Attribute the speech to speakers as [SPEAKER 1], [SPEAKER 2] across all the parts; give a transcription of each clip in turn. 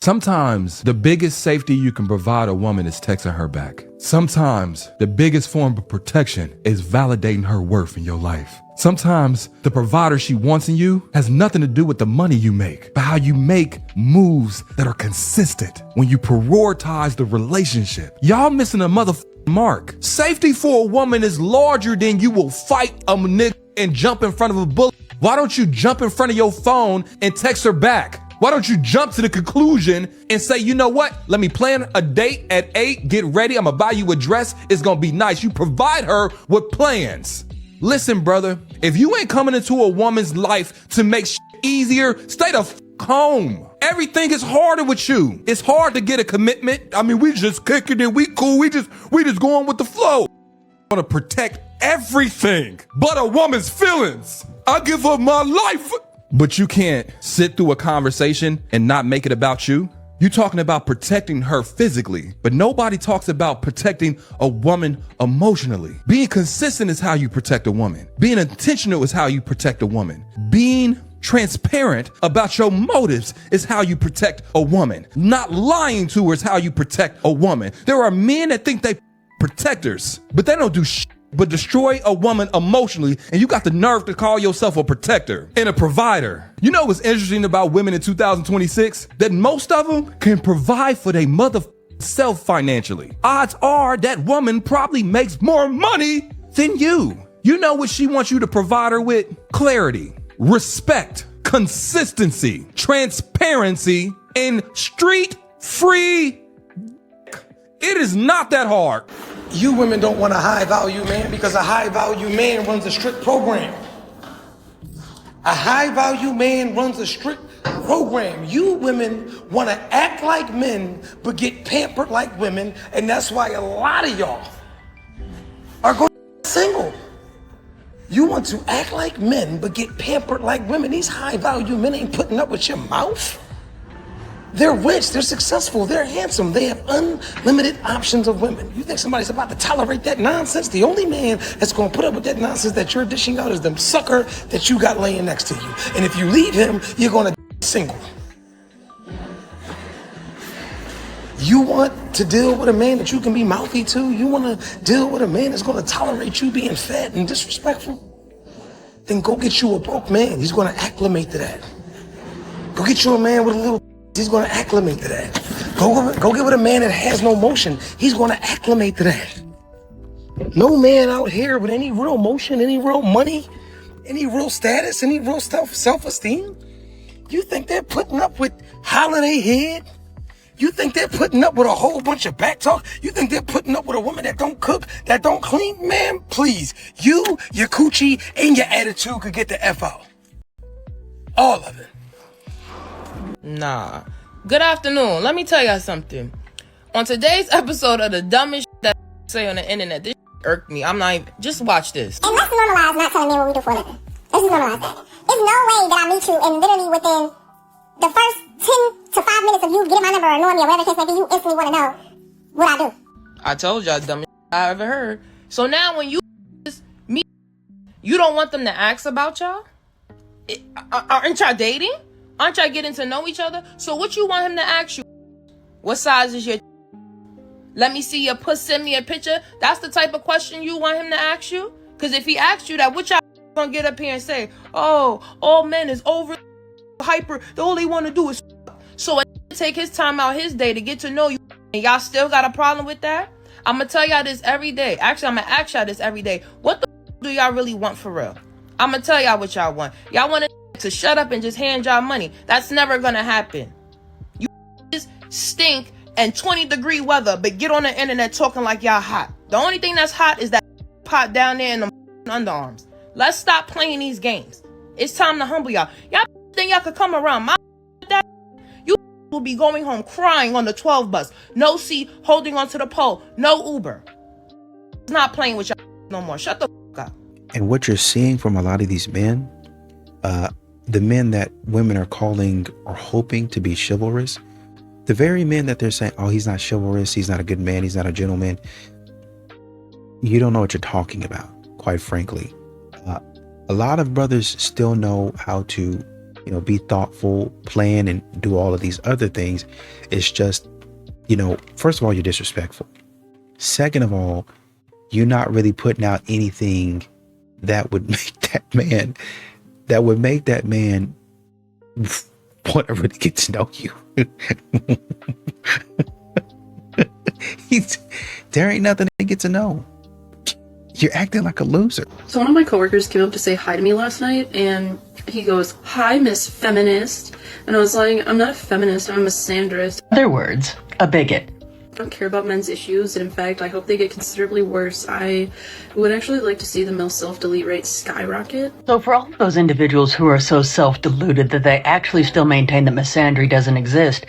[SPEAKER 1] Sometimes the biggest safety you can provide a woman is texting her back. Sometimes the biggest form of protection is validating her worth in your life. Sometimes the provider she wants in you has nothing to do with the money you make, but how you make moves that are consistent when you prioritize the relationship. Y'all missing a mark. Safety for a woman is larger than you will fight a nigga and jump in front of a bullet. Why don't you jump in front of your phone and text her back? Why don't you jump to the conclusion and say, you know what? Let me plan a date at 8, get ready. I'm gonna buy you a dress. It's gonna be nice. You provide her with plans. Listen, brother, if you ain't coming into a woman's life to make shit easier, stay the home. Everything is harder with you. It's hard to get a commitment. I mean, we just kicking it. We cool. We just going with the flow. I want to protect everything but a woman's feelings. I give her my life. But you can't sit through a conversation and not make it about you. You're talking about protecting her physically, but nobody talks about protecting a woman emotionally. Being consistent is how you protect a woman. Being intentional is how you protect a woman. Being transparent about your motives is how you protect a woman. Not lying to her is how you protect a woman. There are men that think they protectors, but they don't do shit but destroy a woman emotionally, and you got the nerve to call yourself a protector and a provider. You know what's interesting about women in 2026? That most of them can provide for their mother self financially. Odds are that woman probably makes more money than you. You know what she wants you to provide her with? Clarity, respect, consistency, transparency, and street free. It is not that hard.
[SPEAKER 2] You women don't want a high value man because a high value man runs a strict program. A high value man runs a strict program. You women want to act like men but get pampered like women, and that's why a lot of y'all are going single. You want to act like men but get pampered like women. These high value men ain't putting up with your mouth. They're rich, they're successful, they're handsome, they have unlimited options of women. You think somebody's about to tolerate that nonsense? The only man that's gonna put up with that nonsense that you're dishing out is the sucker that you got laying next to you. And if you leave him, you're gonna single. You want to deal with a man that you can be mouthy to? You wanna deal with a man that's gonna tolerate you being fat and disrespectful? Then go get you a broke man. He's gonna acclimate to that. Go get you a man with a little. He's going to acclimate to that. Go get with a man that has no motion. He's going to acclimate to that. No man out here with any real motion, any real money, any real status, any real self-esteem. You think they're putting up with holiday head? You think they're putting up with a whole bunch of back talk? You think they're putting up with a woman that don't cook, that don't clean? Man, please. You, your coochie, and your attitude could get the F out. All of it.
[SPEAKER 3] Nah. Good afternoon. Let me tell y'all something. On today's episode of the dumbest that I say on the internet, this irked me. I'm not even. Just watch this.
[SPEAKER 4] And let's normalize not telling men what we do for a living. Let's just normalize that. There's no way that I meet you and literally within the first 10 to 5 minutes of you getting my number or knowing me or whatever the case may be, you instantly want to know what I do.
[SPEAKER 3] I told y'all dumbest I ever heard. So now when you meet, you don't want them to ask about y'all? Aren't y'all dating? Aren't y'all getting to know each other? So what you want him to ask you? What size is your? Let me see your puss, send me a picture. That's the type of question you want him to ask you? Because if he asks you that, what y'all gonna get up here and say? Oh, all men is over hyper. All they want to do is so take his time out his day to get to know you. And y'all still got a problem with that? I'm gonna tell y'all this every day. Actually, I'm gonna ask y'all this every day. What the do y'all really want for real? I'm gonna tell y'all what y'all want. Y'all want to shut up and just hand y'all money. That's never gonna happen. You just stink and 20-degree weather, but get on the internet talking like y'all hot. The only thing that's hot is that pot down there in the underarms. Let's stop playing these games. It's time to humble y'all. Y'all think y'all could come around my that? You will be going home crying on the 12 bus. No seat, holding onto the pole. No Uber. Not playing with y'all no more. Shut the fuck up.
[SPEAKER 5] And what you're seeing from a lot of these men, the men that women are calling or hoping to be chivalrous, the very men that they're saying, oh, he's not chivalrous, he's not a good man, he's not a gentleman. You don't know what you're talking about, quite frankly. A lot of brothers still know how to be thoughtful, plan, and do all of these other things. It's just, first of all, you're disrespectful. Second of all, you're not really putting out anything that would make that man want to really get to know you. There ain't nothing to get to know. You're acting like a loser.
[SPEAKER 6] So one of my coworkers came up to say hi to me last night, and he goes, "Hi, Miss Feminist." And I was like, "I'm not a feminist, I'm a misandrist.
[SPEAKER 7] Other words, a bigot.
[SPEAKER 6] I don't care about men's issues, and in fact, I hope they get considerably worse. I would actually like to see the male self-delete rate skyrocket."
[SPEAKER 7] So for all those individuals who are so self-deluded that they actually still maintain that misandry doesn't exist,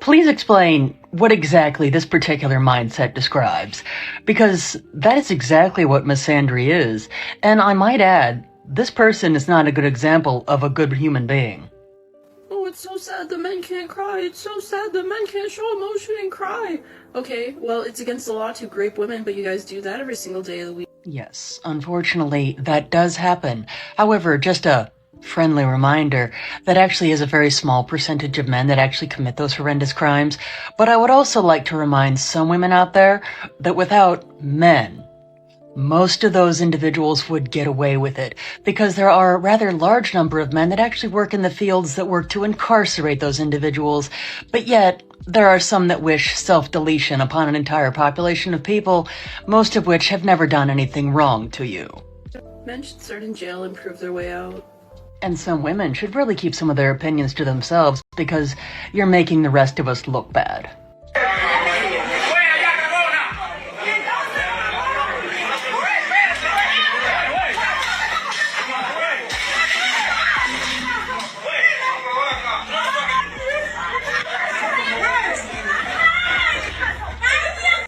[SPEAKER 7] please explain what exactly this particular mindset describes. Because that is exactly what misandry is. And I might add, this person is not a good example of a good human being.
[SPEAKER 6] "Oh, it's so sad that men can't cry. It's so sad that men can't show emotion and cry." Okay, well, it's against the law to grape women, but you guys do that every single day of the week.
[SPEAKER 7] Yes, unfortunately, that does happen. However, just a friendly reminder, that actually is a very small percentage of men that actually commit those horrendous crimes. But I would also like to remind some women out there that without men, most of those individuals would get away with it, because there are a rather large number of men that actually work in the fields that work to incarcerate those individuals, but yet there are some that wish self-deletion upon an entire population of people, most of which have never done anything wrong to you.
[SPEAKER 6] Men should start in jail and prove their way out.
[SPEAKER 7] And some women should really keep some of their opinions to themselves, because you're making the rest of us look bad.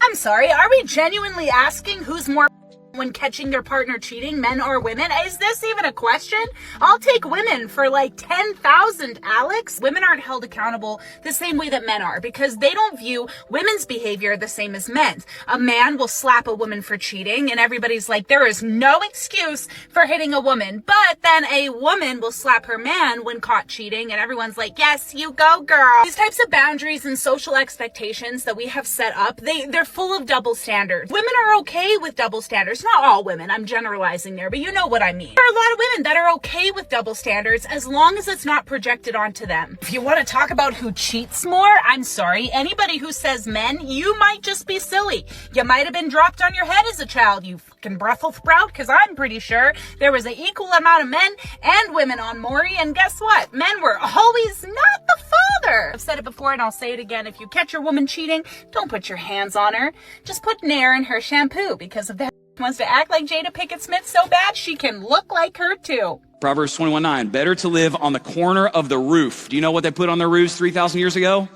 [SPEAKER 8] I'm sorry, are we genuinely asking who's more when catching their partner cheating, men or women? Is this even a question? I'll take women for like 10,000, Alex. Women aren't held accountable the same way that men are, because they don't view women's behavior the same as men's. A man will slap a woman for cheating and everybody's like, there is no excuse for hitting a woman. But then a woman will slap her man when caught cheating and everyone's like, yes, you go, girl. These types of boundaries and social expectations that we have set up, they're full of double standards. Women are okay with double standards. Not all women, I'm generalizing there, but you know what I mean. There are a lot of women that are okay with double standards as long as it's not projected onto them. If you want to talk about who cheats more, I'm sorry, anybody who says men, you might just be silly. You might have been dropped on your head as a child, you fucking Brussels sprout, because I'm pretty sure there was an equal amount of men and women on Maury, and guess what? Men were always not the father. I've said it before and I'll say it again. If you catch your woman cheating, don't put your hands on her. Just put Nair in her shampoo, because if that wants to act like Jada Pinkett Smith so bad, she can look like her too.
[SPEAKER 9] Proverbs 21:9, better to live on the corner of the roof. Do you know what they put on their roofs 3,000 years ago?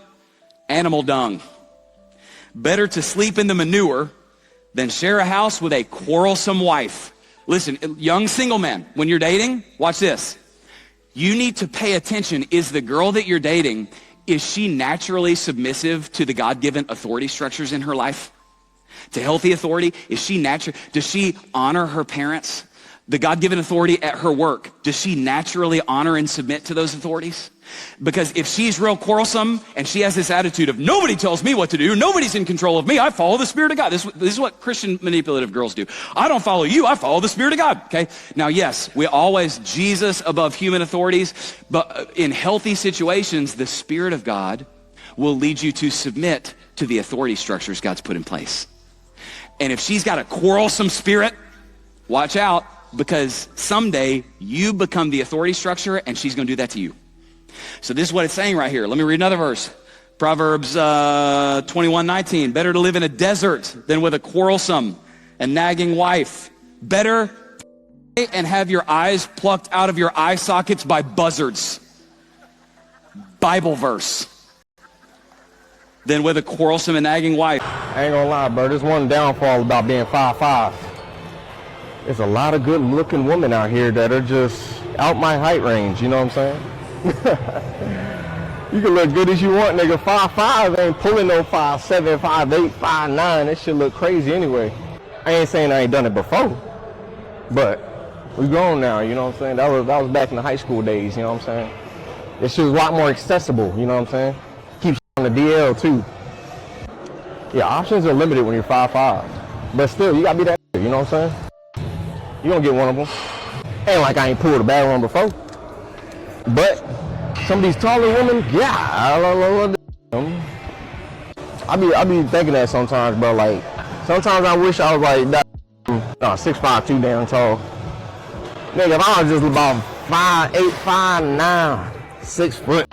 [SPEAKER 9] Animal dung. Better to sleep in the manure than share a house with a quarrelsome wife. Listen, young single men, when you're dating, watch this. You need to pay attention. Is the girl that you're dating, is she naturally submissive to the God-given authority structures in her life? To healthy authority? Is she natural? Does she honor her parents? The God-given authority at her work, does she naturally honor and submit to those authorities? Because if she's real quarrelsome and she has this attitude of nobody tells me what to do, nobody's in control of me, I follow the Spirit of God. This is what Christian manipulative girls do. I don't follow you, I follow the Spirit of God, okay? Now, yes, we always Jesus above human authorities, but in healthy situations, the Spirit of God will lead you to submit to the authority structures God's put in place. And if she's got a quarrelsome spirit, watch out, because someday you become the authority structure and she's going to do that to you. So this is what it's saying right here. Let me read another verse. Proverbs 21:19. Better to live in a desert than with a quarrelsome and nagging wife. Better and have your eyes plucked out of your eye sockets by buzzards. Bible verse. Than with a quarrelsome and nagging wife.
[SPEAKER 10] I ain't gonna lie, bro. There's one downfall about being 5'5". There's a lot of good looking women out here that are just out my height range, you know what I'm saying? You can look good as you want, nigga. 5'5" ain't pulling no 5'7", 5'8", 5'9". That shit look crazy anyway. I ain't saying I ain't done it before, but we grown now, you know what I'm saying? That was back in the high school days, you know what I'm saying? This shit is a lot more accessible, you know what I'm saying? Keep on the DL too. Yeah, options are limited when you're 5'5". But still, you gotta be that, you know what I'm saying? You gonna get one of them. Ain't like I ain't pulled a bad one before. But some of these taller women, yeah, I be thinking that sometimes, bro. Like, sometimes I wish I was like that. 6'5", too damn tall. Nigga, if I was just about 5'8", 5'9", 6 foot.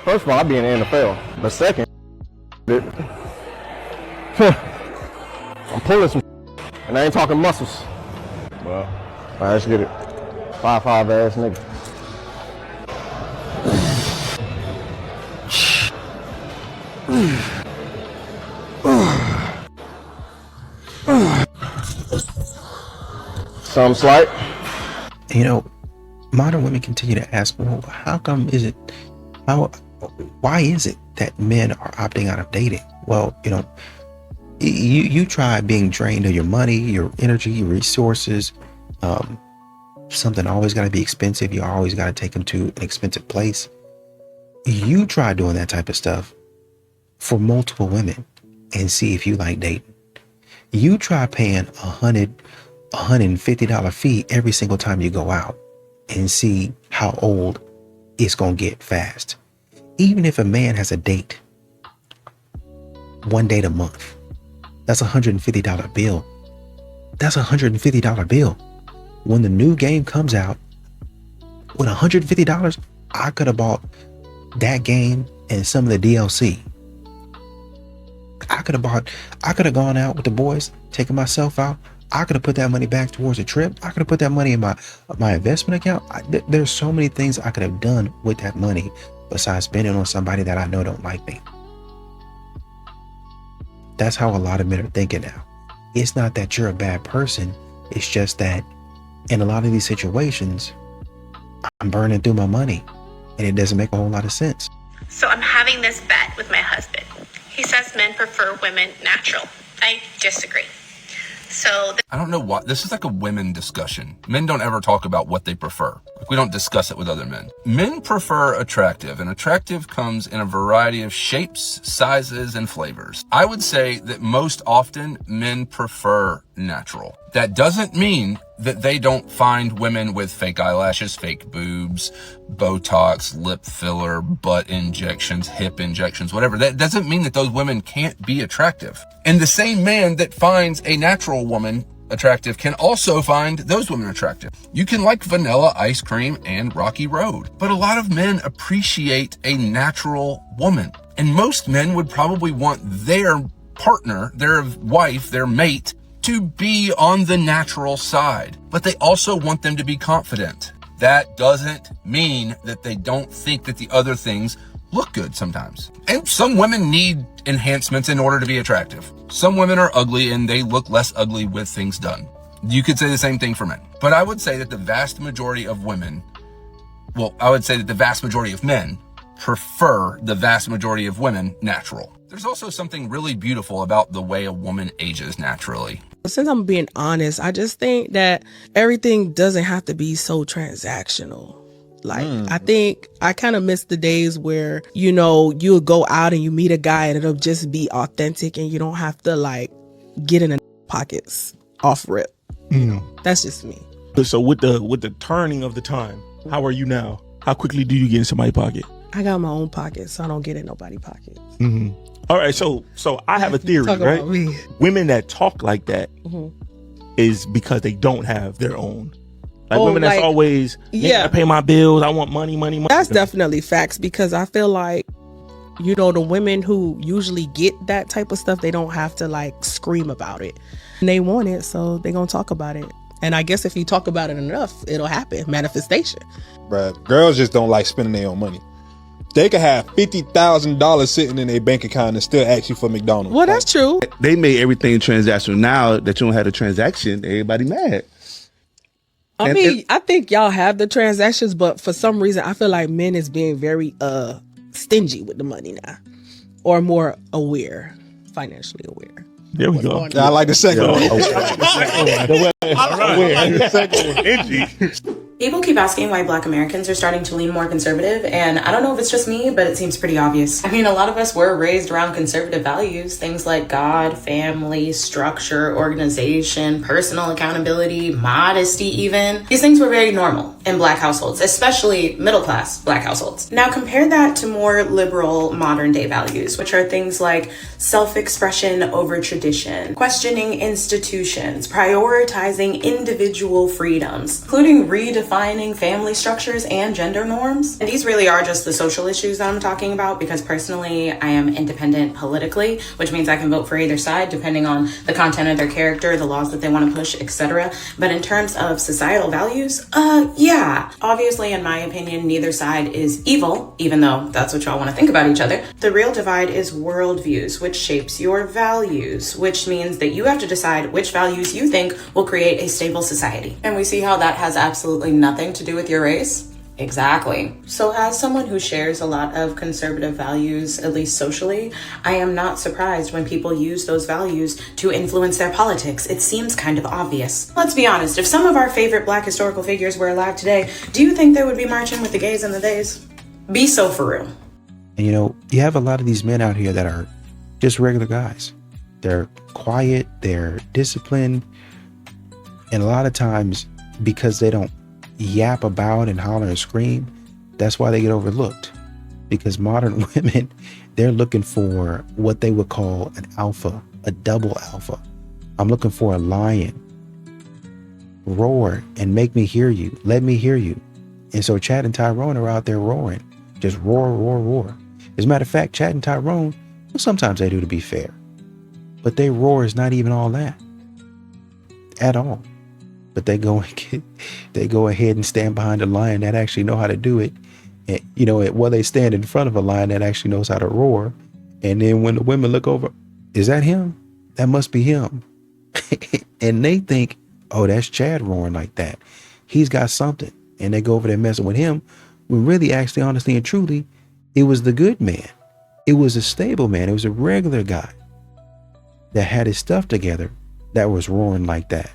[SPEAKER 10] First of all, I'd be in the NFL. But second, I'm pulling some, and I ain't talking muscles. Well, all right, let's get it. 5'5" ass nigga. Some slight.
[SPEAKER 5] You know, modern women continue to ask, well, why is it that men are opting out of dating? Well, you know, you try being drained of your money, your energy, your resources. Something always got to be expensive. You always got to take them to an expensive place. You try doing that type of stuff for multiple women and see if you like dating. You try paying $150 fee every single time you go out and see how old it's going to get fast. Even if a man has a date, one date a month, that's $150 bill. That's $150 bill. When the new game comes out, with $150, I could have bought that game and some of the DLC. I could have gone out with the boys, taken myself out. I could have put that money back towards a trip. I could have put that money in my investment account. There's so many things I could have done with that money besides spending on somebody that I know don't like me. That's how a lot of men are thinking now. It's not that you're a bad person. It's just that in a lot of these situations, I'm burning through my money and it doesn't make a whole lot of sense.
[SPEAKER 11] So I'm having this bet with my husband. He says men prefer women natural. I disagree. So
[SPEAKER 1] I don't know why. This is like a women discussion. Men don't ever talk about what they prefer. We don't discuss it with other men. Men prefer attractive, and attractive comes in a variety of shapes, sizes, and flavors. I would say that most often men prefer natural. That doesn't mean that they don't find women with fake eyelashes, fake boobs, Botox, lip filler, butt injections, hip injections, whatever. That doesn't mean that those women can't be attractive. And the same man that finds a natural woman attractive can also find those women attractive. You can like vanilla ice cream and Rocky Road, but a lot of men appreciate a natural woman. And most men would probably want their partner, their wife, their mate, to be on the natural side, but they also want them to be confident. That doesn't mean that they don't think that the other things look good sometimes. And some women need enhancements in order to be attractive. Some women are ugly and they look less ugly with things done. You could say the same thing for men. But I would say that the vast majority of women, I would say that the vast majority of men prefer the vast majority of women natural. There's also something really beautiful about the way a woman ages naturally.
[SPEAKER 12] Since I'm being honest, I just think that everything doesn't have to be so transactional. Like, I think I kind of miss the days where, you know, you'll go out and you meet a guy and it'll just be authentic and you don't have to like get in the pockets off rip. You know, that's just me.
[SPEAKER 13] So with the turning of the time, how are you now? How quickly do you get in somebody's pocket?
[SPEAKER 12] I got my own pockets, so I don't get in nobody's pockets.
[SPEAKER 13] Mm-hmm. All right, so I have a theory,
[SPEAKER 12] Talk
[SPEAKER 13] right?
[SPEAKER 12] about me.
[SPEAKER 13] Women that talk like that is because they don't have their own. Like women that's always, I pay my bills, I want money.
[SPEAKER 12] That's definitely facts, because I feel like, you know, the women who usually get that type of stuff, they don't have to like scream about it. And they want it, so they're going to talk about it. And I guess if you talk about it enough, it'll happen. Manifestation.
[SPEAKER 14] Bruh, girls just don't like spending their own money. They could have $50,000 sitting in their bank account and still ask you for McDonald's.
[SPEAKER 12] Well, that's true.
[SPEAKER 15] They made everything transactional. Now that you don't have a transaction, everybody mad.
[SPEAKER 12] I think y'all have the transactions, but for some reason, I feel like men is being very stingy with the money now, or more aware, financially aware.
[SPEAKER 13] There we go.
[SPEAKER 14] I like the second one.
[SPEAKER 16] People keep asking why Black Americans are starting to lean more conservative, and I don't know if it's just me, but it seems pretty obvious. I mean, a lot of us were raised around conservative values, things like God, family, structure, organization, personal accountability, modesty even. These things were very normal in Black households, especially middle-class Black households. Now compare that to more liberal modern-day values, which are things like self-expression over tradition, questioning institutions, prioritizing individual freedoms, including redefining family structures and gender norms. And these really are just the social issues that I'm talking about, because personally I am independent politically, which means I can vote for either side depending on the content of their character, the laws that they want to push, etc. But in terms of societal values, yeah, obviously in my opinion neither side is evil, even though that's what y'all want to think about each other. The real divide is worldviews, which shapes your values, which means that you have to decide which values you think will create a stable society. And we see how that has absolutely nothing to do with your race? Exactly. So as someone who shares a lot of conservative values, at least socially, I am not surprised when people use those values to influence their politics. It seems kind of obvious. Let's be honest, if some of our favorite Black historical figures were alive today, do you think they would be marching with the gays and the theys? Be so for real.
[SPEAKER 5] And you have a lot of these men out here that are just regular guys. They're quiet, they're disciplined, and a lot of times because they don't yap about and holler and scream, that's why they get overlooked. Because modern women, they're looking for what they would call an alpha, a double alpha. I'm looking for a lion. Roar and make me hear you. Let me hear you. And so Chad and Tyrone are out there roaring. Just roar, roar, roar. As a matter of fact, Chad and Tyrone, well, sometimes they do, to be fair. But their roar is not even all that. At all. But they go ahead and stand behind a lion that actually know how to do it. And, they stand in front of a lion that actually knows how to roar. And then when the women look over, is that him? That must be him. And they think, oh, that's Chad roaring like that. He's got something. And they go over there messing with him. When really, actually, honestly and truly, it was the good man. It was a stable man. It was a regular guy that had his stuff together that was roaring like that.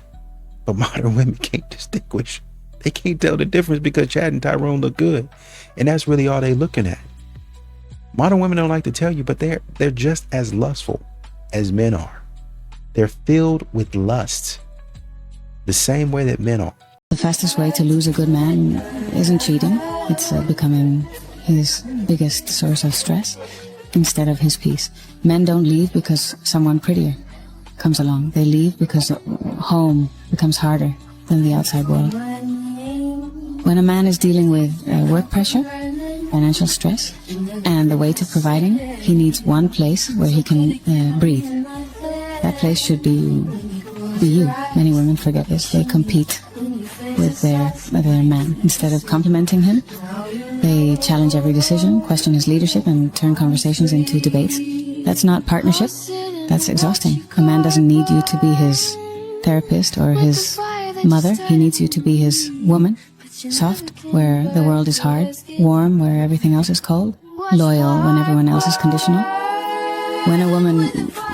[SPEAKER 5] But modern women can't distinguish. They can't tell the difference because Chad and Tyrone look good. And that's really all they're looking at. Modern women don't like to tell you, but they're just as lustful as men are. They're filled with lust. The same way that men are.
[SPEAKER 17] The fastest way to lose a good man isn't cheating. It's becoming his biggest source of stress instead of his peace. Men don't leave because someone prettier comes along. They leave because home becomes harder than the outside world. When a man is dealing with work pressure, financial stress, and the weight of providing, he needs one place where he can breathe. That place should be you. Many women forget this. They compete with their man. Instead of complimenting him, they challenge every decision, question his leadership, and turn conversations into debates. That's not partnership. That's exhausting. A man doesn't need you to be his therapist or his mother. He needs you to be his woman. Soft, where the world is hard. Warm, where everything else is cold. Loyal, when everyone else is conditional. When a woman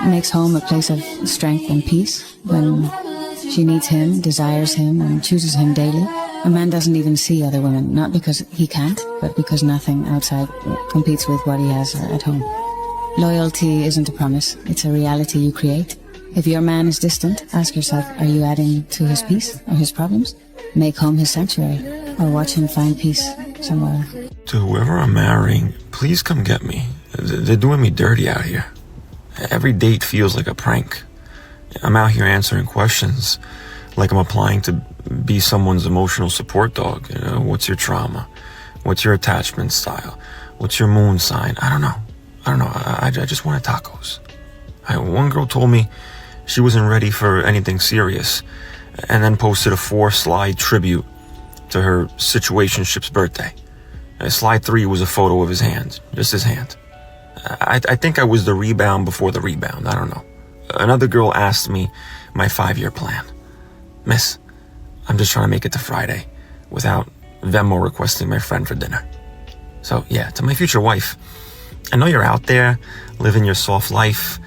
[SPEAKER 17] makes home a place of strength and peace, when she needs him, desires him, and chooses him daily, a man doesn't even see other women, not because he can't, but because nothing outside competes with what he has at home. Loyalty isn't a promise, it's a reality you create. If your man is distant, ask yourself, are you adding to his peace or his problems? Make home his sanctuary, or watch him find peace somewhere.
[SPEAKER 18] To whoever I'm marrying, please come get me. They're doing me dirty out here. Every date feels like a prank. I'm out here answering questions like I'm applying to be someone's emotional support dog. What's your trauma? What's your attachment style? What's your moon sign? I don't know. I just wanted tacos. One girl told me she wasn't ready for anything serious and then posted a 4-slide tribute to her situationship's birthday. Slide 3 was a photo of his hand, just his hand. I think I was the rebound before the rebound. I don't know. Another girl asked me my 5-year plan. Miss, I'm just trying to make it to Friday without Venmo requesting my friend for dinner. So yeah, to my future wife, I know you're out there living your soft life,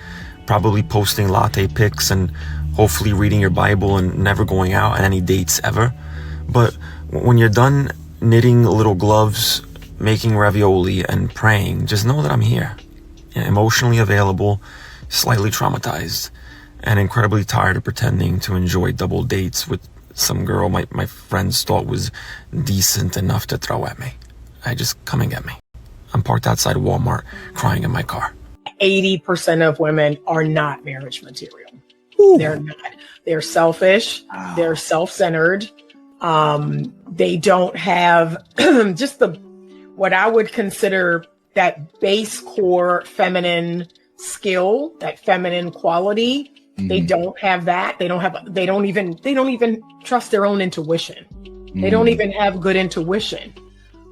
[SPEAKER 18] probably posting latte pics and hopefully reading your Bible and never going out on any dates ever. But when you're done knitting little gloves, making ravioli, and praying, just know that I'm here. Emotionally available, slightly traumatized, and incredibly tired of pretending to enjoy double dates with some girl my friends thought was decent enough to throw at me. Just come and get me. I'm parked outside Walmart, crying in my car.
[SPEAKER 19] 80% of women are not marriage material. They're not. They're selfish. They're self-centered. They don't have just what I would consider that base core feminine skill, that feminine quality. They don't have that. They don't even trust their own intuition. They don't even have good intuition.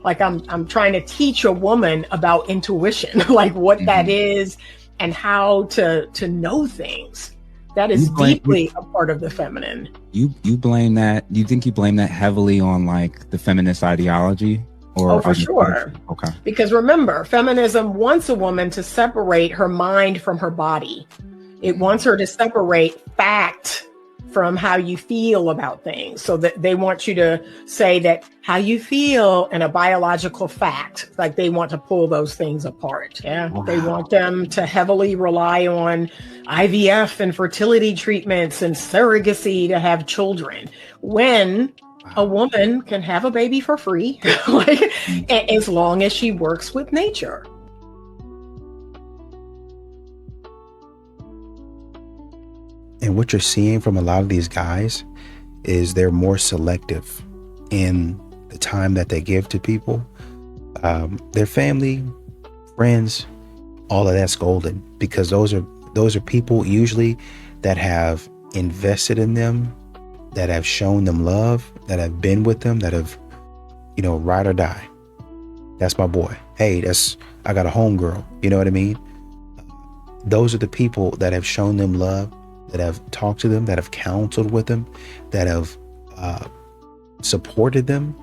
[SPEAKER 19] Like I'm trying to teach a woman about intuition, like what that is and how to know things. That is deeply a part of the feminine.
[SPEAKER 20] You blame that? You think you blame that heavily on like the feminist ideology? Or
[SPEAKER 19] for sure.
[SPEAKER 20] Okay.
[SPEAKER 19] Because remember, feminism wants a woman to separate her mind from her body. It wants her to separate fact from how you feel about things. So that they want you to say that how you feel and a biological fact, like they want to pull those things apart. Yeah. Wow. They want them to heavily rely on IVF and fertility treatments and surrogacy to have children, when a woman can have a baby for free, like as long as she works with nature.
[SPEAKER 5] And what you're seeing from a lot of these guys is they're more selective in the time that they give to people. Their family, friends, all of that's golden, because those are people usually that have invested in them, that have shown them love, that have been with them, that have, ride or die. That's my boy. Hey, I got a homegirl. You know what I mean? Those are the people that have shown them love, that have talked to them, that have counseled with them, that have supported them.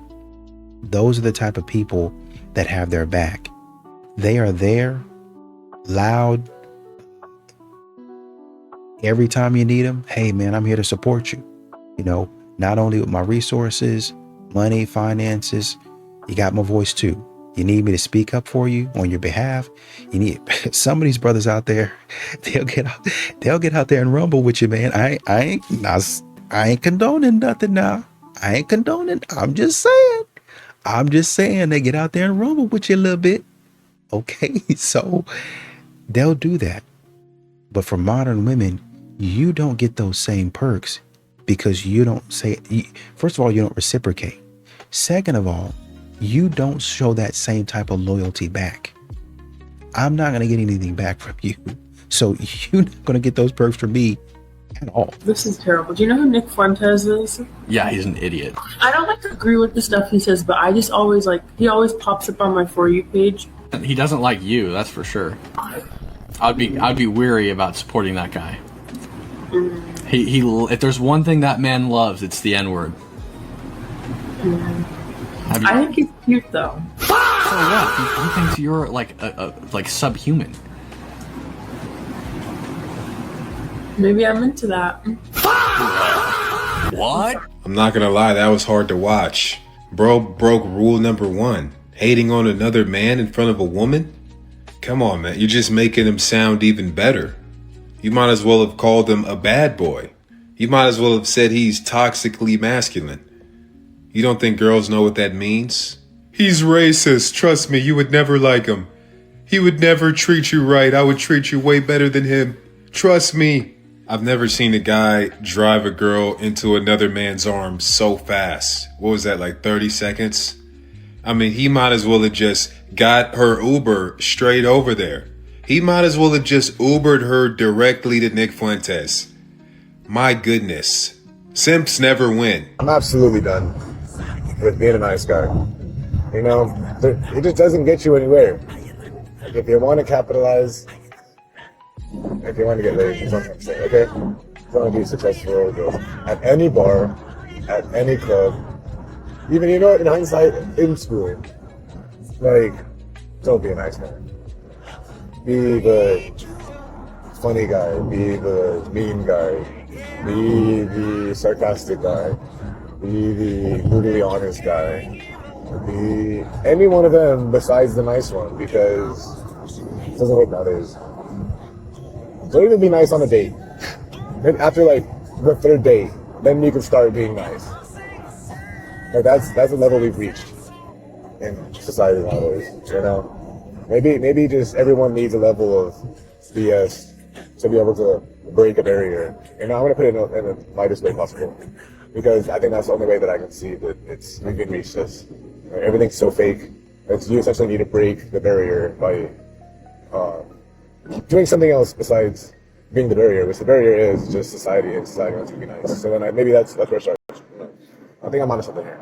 [SPEAKER 5] Those are the type of people that have their back. They are there, loud, every time you need them. Hey man, I'm here to support you. Not only with my resources, money, finances, you got my voice too. You need me to speak up for you on your behalf. You need some of these brothers out there. They'll get out there and rumble with you, man. I ain't condoning nothing now. I ain't condoning. I'm just saying they get out there and rumble with you a little bit. Okay, so they'll do that. But for modern women, you don't get those same perks because you don't say. First of all, you don't reciprocate. Second of all, you don't show that same type of loyalty back. I'm not going to get anything back from you. So you're not going to get those perks from me at all.
[SPEAKER 6] This is terrible. Do you know who Nick Fuentes is?
[SPEAKER 21] Yeah, he's an idiot.
[SPEAKER 6] I don't agree with the stuff he says, but I just always he always pops up on my For You page.
[SPEAKER 21] He doesn't like you, that's for sure. I'd be weary about supporting that guy. He if there's one thing that man loves, it's the N-word.
[SPEAKER 6] I think he's cute though.
[SPEAKER 21] So what? He thinks you're like subhuman.
[SPEAKER 6] Maybe I'm into that.
[SPEAKER 21] What?
[SPEAKER 14] I'm not gonna lie, that was hard to watch. Bro broke rule number 1. Hating on another man in front of a woman? Come on, man. You're just making him sound even better. You might as well have called him a bad boy. You might as well have said he's toxically masculine. You don't think girls know what that means? He's racist. Trust me, you would never like him. He would never treat you right. I would treat you way better than him. Trust me. I've never seen a guy drive a girl into another man's arms so fast. What was that, like 30 seconds? I mean, he might as well have just got her Uber straight over there. He might as well have just Ubered her directly to Nick Fuentes. My goodness. Simps never win.
[SPEAKER 22] I'm absolutely done with being a nice guy. It just doesn't get you anywhere. Like, if you want to capitalize, if you want to get laid, that's what I'm saying, okay? If you want to be successful, go at any bar, at any club, even, in hindsight, in school, don't be a nice guy. Be good. funny guy, be the mean guy, be the sarcastic guy, be the brutally honest guy, be any one of them besides the nice one, because it doesn't work nowadays. Don't even be nice on a date. Then after like the third date, then you can start being nice. Like that's the level we've reached in society nowadays, you know? Maybe just everyone needs a level of BS to be able to break a barrier. And I'm gonna put it in the lightest way possible, because I think that's the only way that I can see that we can reach this. Everything's so fake that you essentially need to break the barrier by doing something else besides being the barrier, which the barrier is just society, and society wants to be nice. So then maybe that's where it starts. I think I'm onto something here.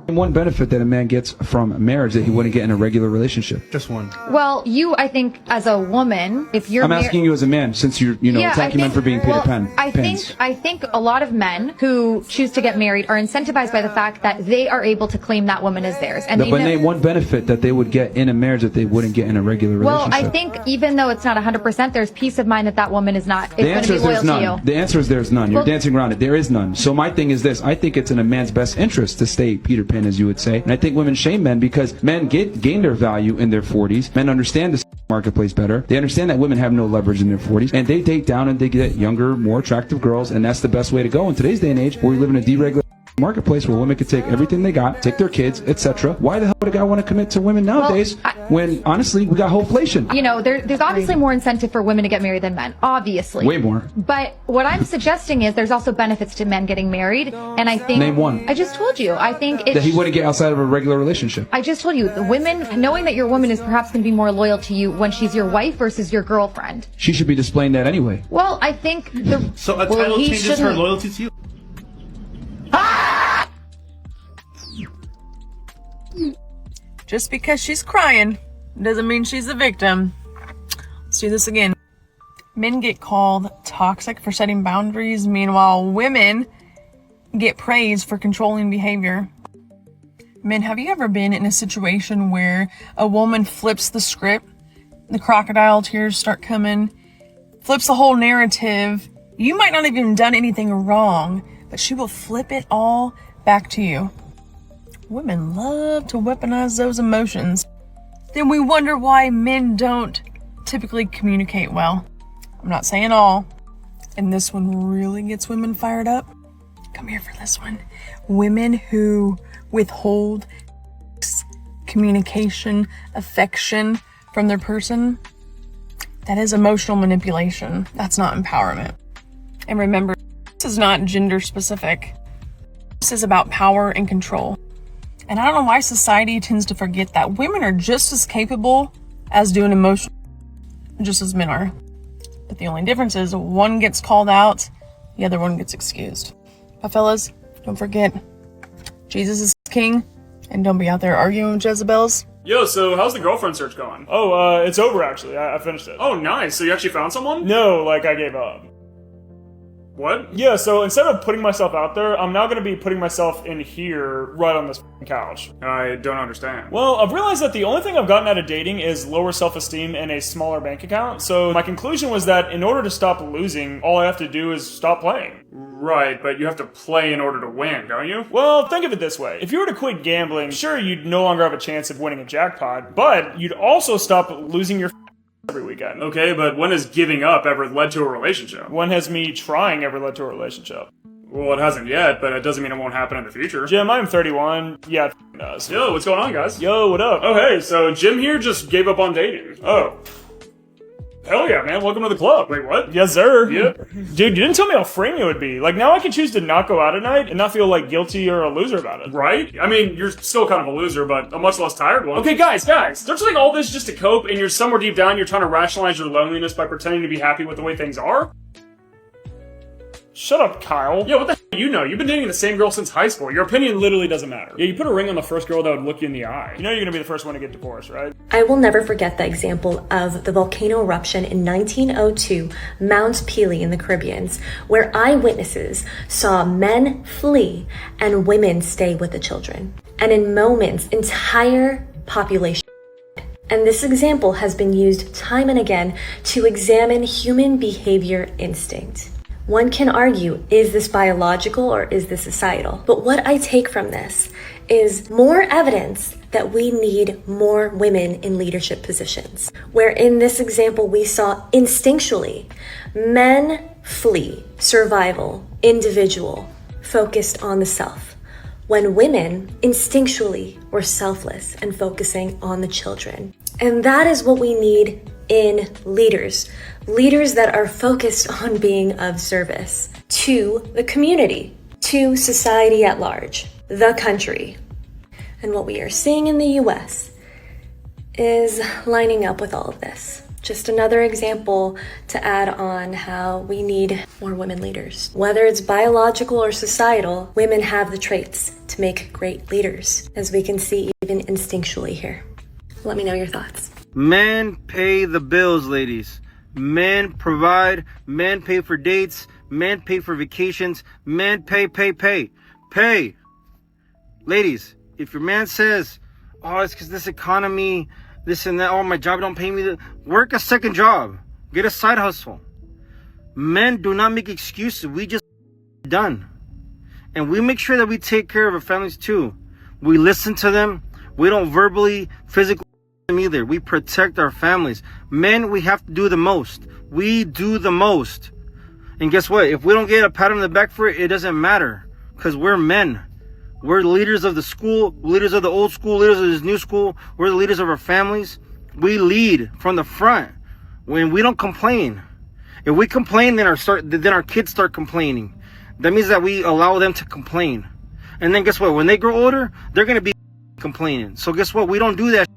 [SPEAKER 2] One benefit that a man gets from marriage that he wouldn't get in a regular relationship. Just one.
[SPEAKER 4] Well, I think, as a woman, if you're
[SPEAKER 2] I'm asking you as a man, since you're, attacking men for being Peter Pan.
[SPEAKER 4] I think a lot of men who choose to get married are incentivized by the fact that they are able to claim that woman as theirs. And
[SPEAKER 2] But name one benefit that they would get in a marriage that they wouldn't get in a regular relationship.
[SPEAKER 4] Well, I think even though it's not 100%, there's peace of mind that woman is going to be loyal to you.
[SPEAKER 2] The answer is there's none. You're dancing around it. There is none. So my thing is this. I think it's in a man's best interest to stay Peter Pan, as you would say. And I think women shame men because men gain their value in their 40s. Men understand the marketplace better. They understand that women have no leverage in their 40s. And they date down and they get younger, more attractive girls. And that's the best way to go in today's day and age, where we live in a deregulated marketplace where women can take everything they got, take their kids, etc. Why the hell would a guy want to commit to women nowadays when, honestly, we got inflation?
[SPEAKER 4] There's obviously more incentive for women to get married than men, obviously.
[SPEAKER 2] Way more.
[SPEAKER 4] But what I'm suggesting is there's also benefits to men getting married, and I think...
[SPEAKER 2] Name one.
[SPEAKER 4] I just told you. I think
[SPEAKER 2] that he wouldn't get outside of a regular relationship.
[SPEAKER 4] I just told you, the women, knowing that your woman is perhaps going to be more loyal to you when she's your wife versus your girlfriend.
[SPEAKER 2] She should be displaying that anyway.
[SPEAKER 4] Well, I think...
[SPEAKER 13] So a title changes her loyalty to you?
[SPEAKER 23] Just because she's crying doesn't mean she's a victim. Let's do this again. Men get called toxic for setting boundaries. Meanwhile, women get praised for controlling behavior. Men, have you ever been in a situation where a woman flips the script, the crocodile tears start coming, flips the whole narrative? You might not have even done anything wrong, but she will flip it all back to you. Women love to weaponize those emotions. Then we wonder why men don't typically communicate well. I'm not saying all. And this one really gets women fired up. Come here for this one. Women who withhold communication, affection from their person, that is emotional manipulation. That's not empowerment. And remember, this is not gender specific. This is about power and control. And I don't know why society tends to forget that women are just as capable as doing emotion, just as men are. But the only difference is one gets called out, the other one gets excused. But fellas, don't forget, Jesus is king, and don't be out there arguing with Jezebels.
[SPEAKER 24] Yo, so how's the girlfriend search going?
[SPEAKER 25] Oh, it's over actually. I finished it.
[SPEAKER 24] Oh, nice. So you actually found someone?
[SPEAKER 25] No, I gave up.
[SPEAKER 24] What?
[SPEAKER 25] Yeah, so instead of putting myself out there, I'm now going to be putting myself in here right on this couch.
[SPEAKER 24] I don't understand.
[SPEAKER 25] Well, I've realized that the only thing I've gotten out of dating is lower self-esteem and a smaller bank account. So my conclusion was that in order to stop losing, all I have to do is stop playing.
[SPEAKER 24] Right, but you have to play in order to win, don't you?
[SPEAKER 25] Well, think of it this way. If you were to quit gambling, sure, you'd no longer have a chance of winning a jackpot, but you'd also stop losing your every weekend.
[SPEAKER 24] Okay, but when has giving up ever led to a relationship?
[SPEAKER 25] When has me trying ever led to a relationship?
[SPEAKER 24] Well, it hasn't yet, but it doesn't mean it won't happen in the future.
[SPEAKER 25] Jim, I'm 31. Yeah, it does.
[SPEAKER 24] Yo, what's going on, guys?
[SPEAKER 25] Yo, what up?
[SPEAKER 24] Oh, hey, so Jim here just gave up on dating. Oh. Hell yeah, man. Welcome to the club. Wait, what?
[SPEAKER 25] Yes, sir.
[SPEAKER 24] Yeah.
[SPEAKER 25] Dude, you didn't tell me how freeing it would be. Now I can choose to not go out at night and not feel guilty or a loser about it.
[SPEAKER 24] Right? I mean, you're still kind of a loser, but a much less tired one. Okay, guys, don't you think all this just to cope and you're somewhere deep down you're trying to rationalize your loneliness by pretending to be happy with the way things are?
[SPEAKER 25] Shut up, Kyle.
[SPEAKER 24] Yeah, what the hell do you know? You've been dating the same girl since high school. Your opinion literally doesn't matter. Yeah, you put a ring on the first girl that would look you in the eye.
[SPEAKER 25] You know you're gonna be the first one to get divorced, right?
[SPEAKER 26] I will never forget the example of the volcano eruption in 1902, Mount Pelee in the Caribbean, where eyewitnesses saw men flee and women stay with the children. And in moments, entire population. And this example has been used time and again to examine human behavior instinct. One can argue, is this biological or is this societal? But what I take from this is more evidence that we need more women in leadership positions. Where in this example, we saw instinctually men flee, survival, individual, focused on the self, when women instinctually were selfless and focusing on the children. And that is what we need in leaders. Leaders that are focused on being of service to the community, to society at large, the country. And what we are seeing in the US is lining up with all of this. Just another example to add on how we need more women leaders. Whether it's biological or societal, women have the traits to make great leaders, as we can see even instinctually here. Let me know your thoughts.
[SPEAKER 3] Men pay the bills, ladies. Men provide, men pay for dates, men pay for vacations, men pay. Ladies, if your man says, oh, it's because this economy, this and that, oh, my job don't pay me, work a second job, get a side hustle. Men do not make excuses. We just done. And we make sure that we take care of our families too. We listen to them. We don't verbally, physically them either. We protect our families. Men, we have to do the most. We do the most. And guess what? If we don't get a pat on the back for it, it doesn't matter. Because we're men. We're the leaders of the school, leaders of the old school, leaders of this new school. We're the leaders of our families. We lead from the front. When we don't complain. If we complain, then our kids start complaining. That means that we allow them to complain. And then guess what? When they grow older, they're going to be complaining. So guess what? We don't do that.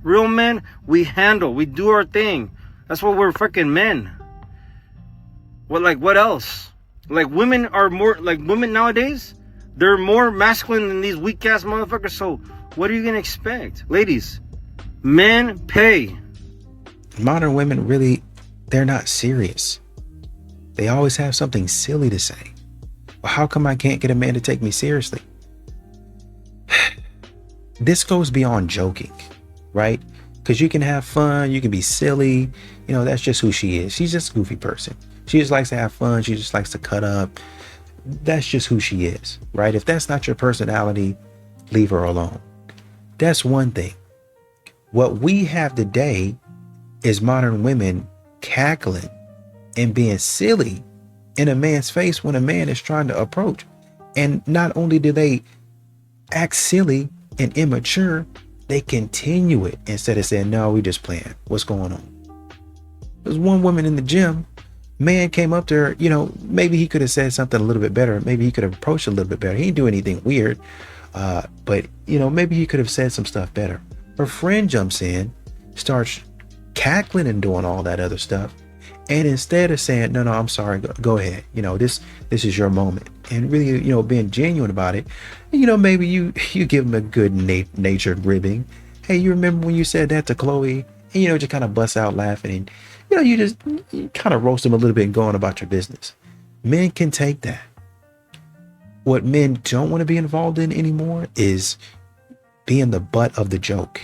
[SPEAKER 3] Real men, we handle. We do our thing. That's why we're freaking men. What else? Women are more, women nowadays, they're more masculine than these weak ass motherfuckers. So what are you going to expect? Ladies, men pay.
[SPEAKER 5] Modern women really, they're not serious. They always have something silly to say. Well, how come I can't get a man to take me seriously? This goes beyond joking, right? Because you can have fun, you can be silly. You know, that's just who she is. She's just a goofy person. She just likes to have fun. She just likes to cut up. That's just who she is, right? If that's not your personality, leave her alone. That's one thing. What we have today is modern women cackling and being silly in a man's face when a man is trying to approach. And not only do they act silly and immature, they continue it instead of saying, no, we just playing. What's going on? There's one woman in the gym, man came up to her, you know, maybe he could have said something a little bit better. Maybe he could have approached a little bit better. He didn't do anything weird. But, you know, maybe he could have said some stuff better. Her friend jumps in, starts cackling and doing all that other stuff. And instead of saying, no, I'm sorry, go ahead. You know, this is your moment. And really, you know, being genuine about it. You know, maybe you give him a good natured ribbing. Hey, you remember when you said that to Chloe? And, you know, just kind of bust out laughing. And, you know, you kind of roast him a little bit and go on about your business. Men can take that. What men don't want to be involved in anymore is being the butt of the joke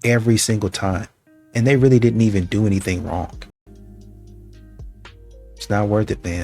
[SPEAKER 5] every single time. And they really didn't even do anything wrong. It's not worth it, man.